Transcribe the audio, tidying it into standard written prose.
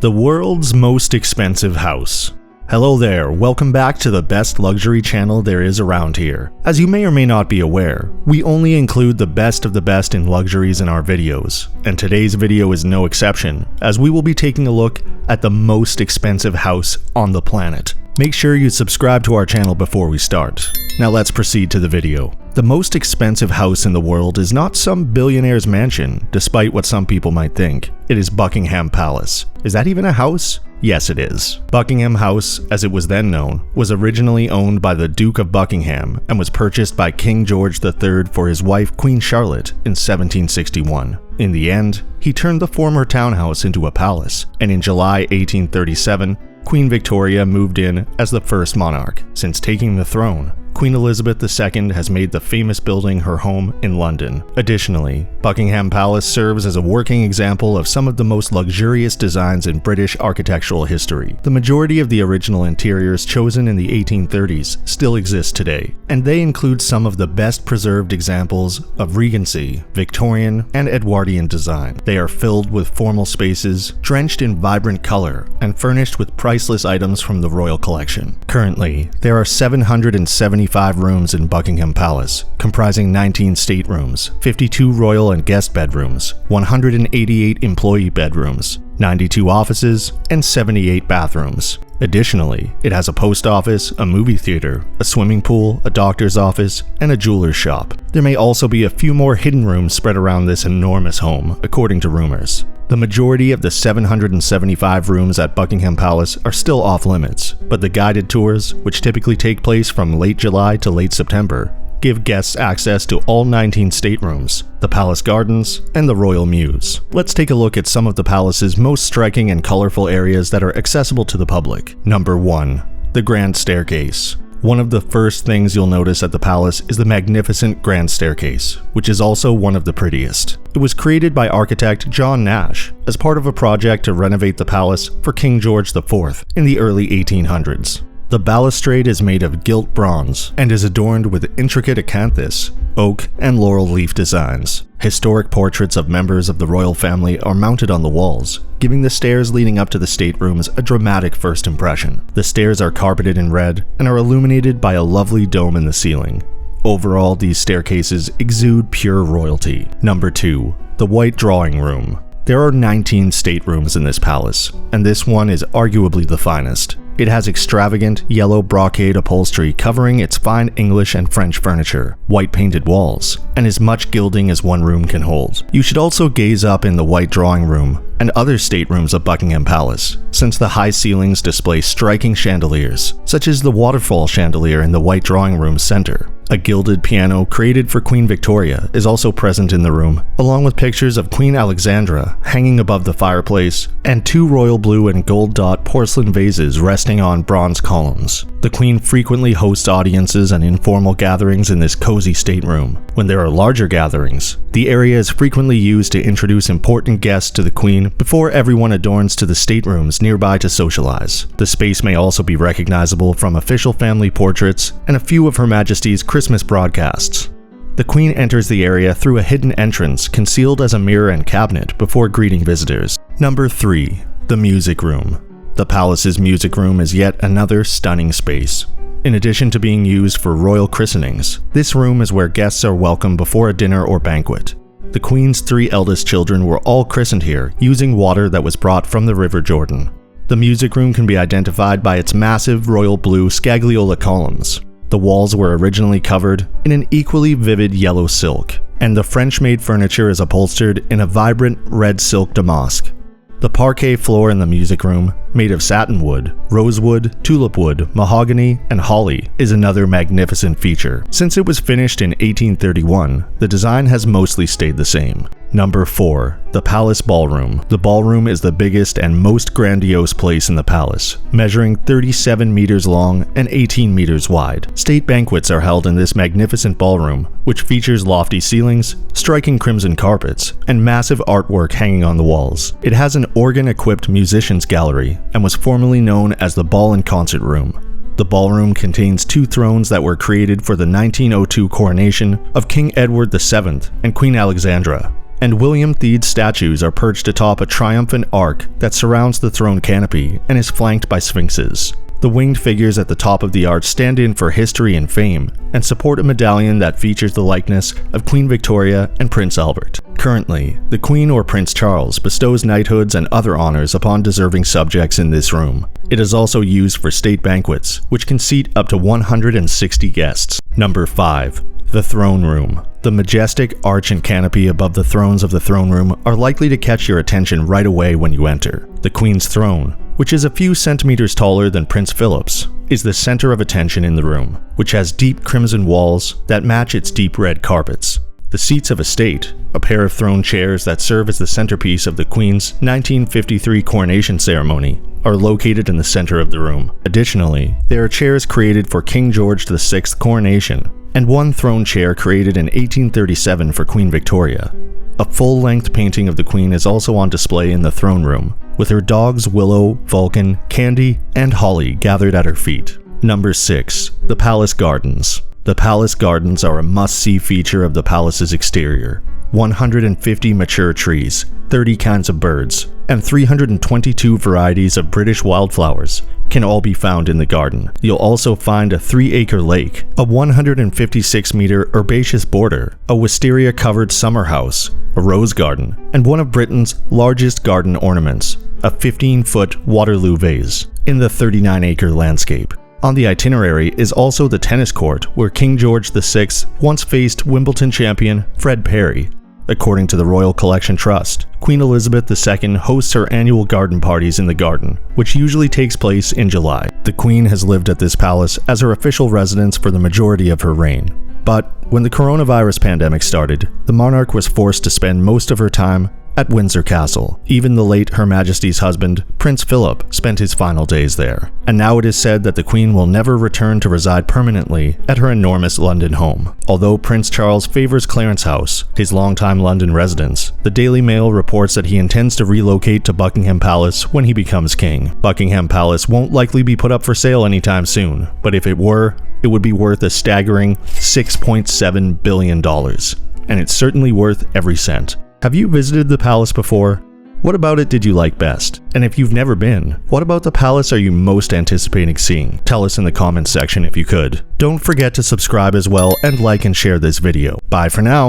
The world's most expensive house. Hello there, welcome back to the best luxury channel there is around here. As you may or may not be aware, we only include the best of the best in luxuries in our videos, and today's video is no exception, as we will be taking a look at the most expensive house on the planet. Make sure you subscribe to our channel before we start. Now let's proceed to the video. The most expensive house in the world is not some billionaire's mansion, despite what some people might think. It is Buckingham Palace. Is that even a house? Yes, it is. Buckingham House, as it was then known, was originally owned by the Duke of Buckingham and was purchased by King George III for his wife Queen Charlotte in 1761. In the end, he turned the former townhouse into a palace, and in July 1837, Queen Victoria moved in as the first monarch. Since taking the throne, Queen Elizabeth II has made the famous building her home in London. Additionally, Buckingham Palace serves as a working example of some of the most luxurious designs in British architectural history. The majority of the original interiors chosen in the 1830s still exist today, and they include some of the best preserved examples of Regency, Victorian, and Edwardian design. They are filled with formal spaces, drenched in vibrant color, and furnished with priceless items from the royal collection. Currently, there are 775 rooms in Buckingham Palace, comprising 19 staterooms, 52 royal and guest bedrooms, 188 employee bedrooms, 92 offices, and 78 bathrooms. Additionally, it has a post office, a movie theater, a swimming pool, a doctor's office, and a jeweler's shop. There may also be a few more hidden rooms spread around this enormous home, according to rumors. The majority of the 775 rooms at Buckingham Palace are still off limits, but the guided tours, which typically take place from late July to late September, give guests access to all 19 staterooms, the palace gardens, and the royal mews. Let's take a look at some of the palace's most striking and colorful areas that are accessible to the public. Number 1. The Grand Staircase. One of the first things you'll notice at the palace is the magnificent Grand Staircase, which is also one of the prettiest. It was created by architect John Nash as part of a project to renovate the palace for King George IV in the early 1800s. The balustrade is made of gilt bronze and is adorned with intricate acanthus, oak, and laurel leaf designs. Historic portraits of members of the royal family are mounted on the walls, giving the stairs leading up to the staterooms a dramatic first impression. The stairs are carpeted in red and are illuminated by a lovely dome in the ceiling. Overall, these staircases exude pure royalty. Number 2. The White Drawing Room. There are 19 staterooms in this palace, and this one is arguably the finest. It has extravagant yellow brocade upholstery covering its fine English and French furniture, white painted walls, and as much gilding as one room can hold. You should also gaze up in the White Drawing Room and other staterooms of Buckingham Palace, since the high ceilings display striking chandeliers, such as the waterfall chandelier in the White Drawing Room's center. A gilded piano created for Queen Victoria is also present in the room, along with pictures of Queen Alexandra hanging above the fireplace, and 2 royal blue and gold dot porcelain vases resting on bronze columns. The Queen frequently hosts audiences and informal gatherings in this cozy stateroom. When there are larger gatherings, the area is frequently used to introduce important guests to the Queen before everyone adorns to the staterooms nearby to socialize. The space may also be recognizable from official family portraits and a few of Her Majesty's Christmas broadcasts. The Queen enters the area through a hidden entrance concealed as a mirror and cabinet before greeting visitors. Number 3. The Music Room. The palace's music room is yet another stunning space. In addition to being used for royal christenings, this room is where guests are welcomed before a dinner or banquet. The Queen's 3 eldest children were all christened here using water that was brought from the River Jordan. The music room can be identified by its massive royal blue scagliola columns. The walls were originally covered in an equally vivid yellow silk, and the French-made furniture is upholstered in a vibrant red silk damask. The parquet floor in the music room, made of satinwood, rosewood, tulip wood, mahogany, and holly, is another magnificent feature. Since it was finished in 1831, the design has mostly stayed the same. Number 4. The Palace Ballroom. The ballroom is the biggest and most grandiose place in the palace, measuring 37 meters long and 18 meters wide. State banquets are held in this magnificent ballroom, which features lofty ceilings, striking crimson carpets, and massive artwork hanging on the walls. It has an organ-equipped musicians gallery and was formerly known as the Ball and Concert Room. The ballroom contains 2 thrones that were created for the 1902 coronation of King Edward VII and Queen Alexandra. and William themed statues are perched atop a triumphant arch that surrounds the throne canopy and is flanked by sphinxes. The winged figures at the top of the arch stand in for history and fame, and support a medallion that features the likeness of Queen Victoria and Prince Albert. Currently, the Queen or Prince Charles bestows knighthoods and other honors upon deserving subjects in this room. It is also used for state banquets, which can seat up to 160 guests. Number 5. The Throne Room. The majestic arch and canopy above the thrones of the throne room are likely to catch your attention right away when you enter. The Queen's throne, which is a few centimeters taller than Prince Philip's, is the center of attention in the room, which has deep crimson walls that match its deep red carpets. The seats of estate, a pair of throne chairs that serve as the centerpiece of the Queen's 1953 coronation ceremony, are located in the center of the room. Additionally, there are chairs created for King George VI's coronation, and one throne chair created in 1837 for Queen Victoria. A full-length painting of the Queen is also on display in the throne room, with her dogs Willow, Vulcan, Candy, and Holly gathered at her feet. Number 6. The Palace Gardens. The Palace Gardens are a must-see feature of the palace's exterior. 150 mature trees, 30 kinds of birds, and 322 varieties of British wildflowers can all be found in the garden. You'll also find a 3-acre lake, a 156-meter herbaceous border, a wisteria-covered summer house, a rose garden, and one of Britain's largest garden ornaments, a 15-foot Waterloo vase, in the 39-acre landscape. On the itinerary is also the tennis court where King George VI once faced Wimbledon champion Fred Perry. According to the Royal Collection Trust, Queen Elizabeth II hosts her annual garden parties in the garden, which usually takes place in July. The Queen has lived at this palace as her official residence for the majority of her reign. But when the coronavirus pandemic started, the monarch was forced to spend most of her time at Windsor Castle. Even the late Her Majesty's husband, Prince Philip, spent his final days there. And now it is said that the Queen will never return to reside permanently at her enormous London home. Although Prince Charles favors Clarence House, his longtime London residence, the Daily Mail reports that he intends to relocate to Buckingham Palace when he becomes king. Buckingham Palace won't likely be put up for sale anytime soon, but if it were, it would be worth a staggering $6.7 billion. And it's certainly worth every cent. Have you visited the palace before? What about it did you like best? And if you've never been, what about the palace are you most anticipating seeing? Tell us in the comments section if you could. Don't forget to subscribe as well and like and share this video. Bye for now.